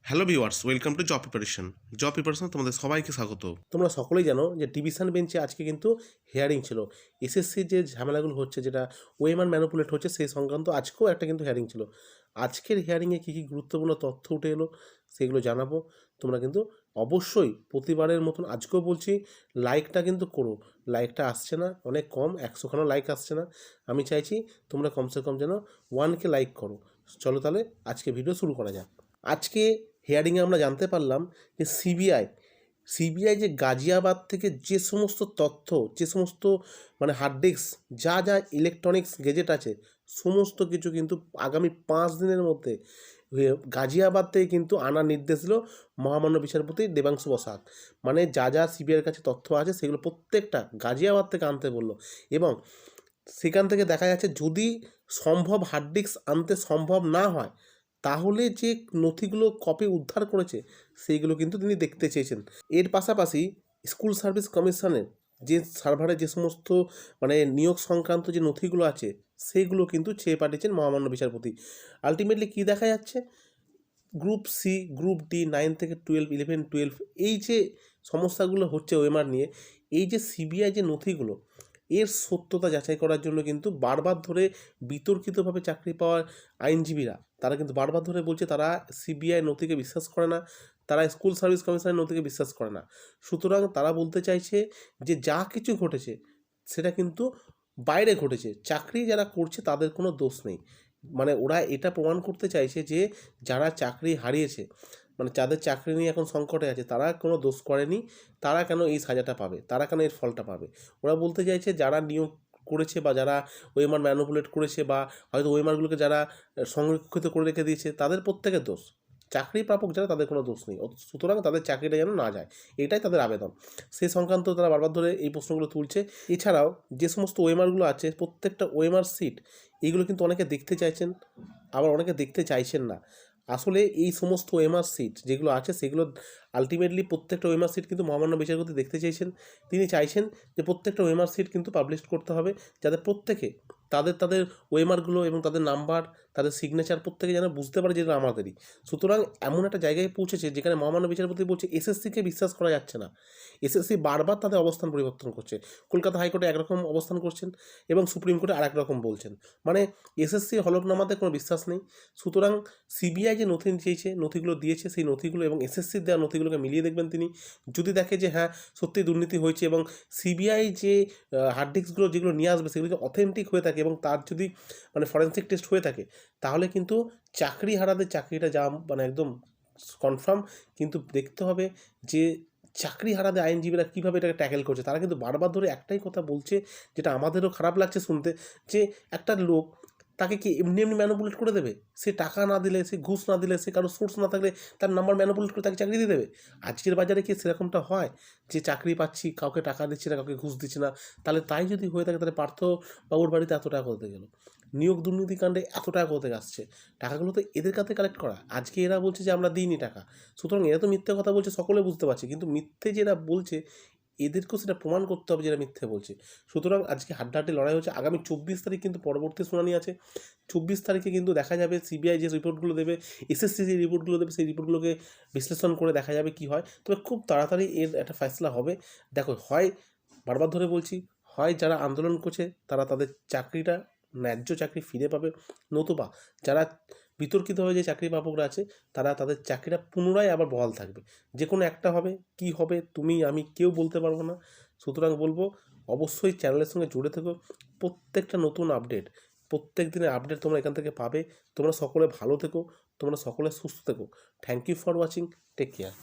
Hello viewers, welcome to job preparation তোমাদের সবাইকে স্বাগত। তোমরা সকলেই জানো যে ডিভিশন বেঞ্চে আজকে কিন্তু হিয়ারিং ছিল। এসএসসির যে ঝামেলাগুলো হচ্ছে, যেটা ওয়েমান ম্যানিপুলেট হচ্ছে, সেই সংক্রান্ত আজকেও একটা কিন্তু হিয়ারিং ছিল। আজকের হিয়ারিংয়ে কী কী গুরুত্বপূর্ণ তথ্য উঠে এলো সেগুলো জানাবো। তোমরা কিন্তু অবশ্যই প্রতিবারের মতন আজকেও বলছি, লাইকটা কিন্তু করো। লাইকটা আসছে না, অনেক কম, 100খানা লাইক আসছে না। আমি চাইছি তোমরা কমসে কম যেন 1K লাইক করো। চলো তাহলে আজকে ভিডিও শুরু করা যাক। আজকে হিয়ারিংয়ে আমরা জানতে পারলাম যে সিবিআই যে গাজিয়াবাদ থেকে যে সমস্ত তথ্য, যে সমস্ত মানে হার্ড ডিস্ক, যা যা ইলেকট্রনিক্স গেজেট আছে, সমস্ত কিছু কিন্তু আগামী 5 দিনের মধ্যে গাজিয়াবাদ থেকে কিন্তু আনার নির্দেশ দিল মহামান্য বিচারপতি দেবাংশু বসাক। মানে যা যা সিবিআইয়ের কাছে তথ্য আছে সেগুলো প্রত্যেকটা গাজিয়াবাদ থেকে আনতে বললো। এবং সেখান থেকে দেখা যাচ্ছে যদি সম্ভব হার্ড ডিস্ক আনতে সম্ভব না হয়, তাহলে যে নথিগুলো কপি উদ্ধার করেছে সেইগুলো কিন্তু তিনি দেখতে চেয়েছেন। এর পাশাপাশি স্কুল সার্ভিস কমিশনের যে সার্ভারে যে সমস্ত মানে নিয়োগ সংক্রান্ত যে নথিগুলো আছে সেইগুলো কিন্তু চেয়ে পাঠিয়েছেন মহামান্য বিচারপতি। আলটিমেটলি কী দেখা যাচ্ছে, গ্রুপ সি, গ্রুপ ডি, 9 থেকে 12, 11, 12, এই যে সমস্যাগুলো হচ্ছে ওএমআর নিয়ে, এই যে সিবিআই যে নথিগুলো, এর সত্যতা যাচাই করার জন্য কিন্তু বারবার ধরে বিতর্কিতভাবে চাকরি পাওয়ার আইনজীবীরা তারা কিন্তু বারবার ধরে বলছে তারা সিবিআই নথিকে বিশ্বাস করে না, তারা স্কুল সার্ভিস কমিশনের নথিকে বিশ্বাস করে না। সুতরাং তারা বলতে চাইছে যে যা কিছু ঘটেছে সেটা কিন্তু বাইরে ঘটেছে, চাকরি যারা করছে তাদের কোনো দোষ নেই। মানে ওরা এটা প্রমাণ করতে চাইছে যে যারা চাকরি হারিয়েছে, মানে যাদের চাকরি নিয়ে এখন সংকটে আছে, তারা কোনো দোষ করেনি, তারা কেন এই সাজাটা পাবে, তারা কেন এর ফলটা পাবে। ওরা বলতে চাইছে যারা নিয়োগ করেছে বা যারা ওএমআর ম্যানিপুলেট করেছে বা হয়তো ওএমআরগুলোকে যারা সংরক্ষিত করে রেখে দিয়েছে, তাদের প্রত্যেকের দোষ। চাকরি প্রাপক যারা, তাদের কোনো দোষ নেই। সুতরাং তাদের চাকরিটা যেন না যায়, এটাই তাদের আবেদন। সেই সংক্রান্ত তারা বারবার ধরে এই প্রশ্নগুলো তুলছে। এছাড়াও যে সমস্ত ওএমআরগুলো আছে, প্রত্যেকটা ওএমআর সিট এইগুলো কিন্তু অনেকে দেখতে চাইছেন, আবার অনেকে দেখতে চাইছেন না। আসলে এই সমস্ত ওএমআর সিট যেগুলো আছে সেগুলো আলটিমেটলি প্রত্যেকটা ওএমআর সিট কিন্তু মহামান্য বিচারপতি দেখতে চেয়েছেন। তিনি চাইছেন যে প্রত্যেকটা ওএমআর সিট কিন্তু পাবলিশ করতে হবে, যাতে প্রত্যেকে তাদের ওএমআরগুলো এবং তাদের নাম্বার, তাদের সিগনেচার প্রত্যেকে যেন বুঝতে পারে যে এটা আমাদেরই। সুতরাং এমন একটা জায়গায় পৌঁছেছে যেখানে মহামান্য বিচারপতি বলছে এসএসসিকে বিশ্বাস করা যাচ্ছে না। এসএসসি বারবার তাদের অবস্থান পরিবর্তন করছে। কলকাতা হাইকোর্টে একরকম অবস্থান করছেন এবং সুপ্রিম কোর্টে আরেক রকম বলছেন। মানে এসএসসি হলফনামাতে কোনো বিশ্বাস নেই। সুতরাং সিবিআই যে নথি চেয়েছে, নথিগুলো দিয়েছে, সেই নথিগুলো এবং এসএসসির দেওয়া নথিগুলোকে মিলিয়ে দেখবেন তিনি। যদি দেখে যে হ্যাঁ সত্যি দুর্নীতি হয়েছে এবং সিবিআই যে হার্ড ডিস্কগুলো যেগুলো নিয়ে আসবে সেগুলো যদি অথেন্টিক হয়ে থাকে এবং তার যদি মানে ফরেন্সিক টেস্ট হয়ে থাকে, তাহলে কিন্তু চাকরি হারাদের চাকরিটা যা মানে একদম কনফার্ম। কিন্তু দেখতে হবে যে চাকরি হারাদের আইনজীবীরা কীভাবে এটাকে ট্যাকেল করছে। তারা কিন্তু বারবার ধরে একটাই কথা বলছে, যেটা আমাদেরও খারাপ লাগছে শুনতে, যে একটা লোক তাকে কি এমনি এমনি ম্যানিপুলেট করে দেবে? সে টাকা না দিলে, সে ঘুষ না দিলে, সে কারো সোর্স না থাকলে তার নাম্বার ম্যানিপুলেট করে তাকে চাকরি দিয়ে দেবে? আজকের বাজারে কি সেরকমটা হয় যে চাকরি পাচ্ছি, কাউকে টাকা দিচ্ছি না, কাউকে ঘুষ দিচ্ছি না? তাহলে তাই যদি হয়ে থাকে, তাহলে পার্থবাবুর বাড়িতে এত টাকা কোথা থেকে গেল? নিয়োগ দুর্নীতিকাণ্ডে এত টাকা কোথা থেকে আসছে? টাকাগুলো তো এদের কাছে কালেক্ট করা। আজকে এরা বলছে যে আমরা দিইনি টাকা। সুতরাং এরা তো মিথ্যে কথা বলছে, সকলে বুঝতে পারছে। কিন্তু মিথ্যে যেটা বলছে, এদেরকেও সেটা প্রমাণ করতে হবে যেটা মিথ্যে বলছে। সুতরাং আজকে হাড্ডাহাড্ডি লড়াই হচ্ছে। আগামী 24 তারিখ কিন্তু পরবর্তী শুনানি আছে। 24 তারিখে কিন্তু দেখা যাবে সিবিআই যে রিপোর্টগুলো দেবে, এসএসসি যে রিপোর্টগুলো দেবে, সেই রিপোর্টগুলোকে বিশ্লেষণ করে দেখা যাবে কি হয়। তবে খুব তাড়াতাড়ি এর একটা ফয়সলা হবে। দেখো, হয় বারবার ধরে বলছি, হয় যারা আন্দোলন করছে তারা তাদের চাকরিটা, ন্যায্য চাকরি ফিরে পাবে, নতুবা যারা বিতর্কিতভাবে যে চাকরি প্রাপকরা আছে তারা তাদের চাকরিটা পুনরায় আবার বহাল থাকবে। যে কোনো একটা হবে, কি হবে তুমি আমি কেউ বলতে পারবো না। সুতরাং বলবো অবশ্যই চ্যানেলের সঙ্গে জুড়ে থেকো। প্রত্যেকটা নতুন আপডেট, প্রত্যেক দিনের আপডেট তোমরা এখান থেকে পাবে। তোমরা সকলে ভালো থেকো, তোমরা সকলে সুস্থ থেকো। Thank you for watching, take care.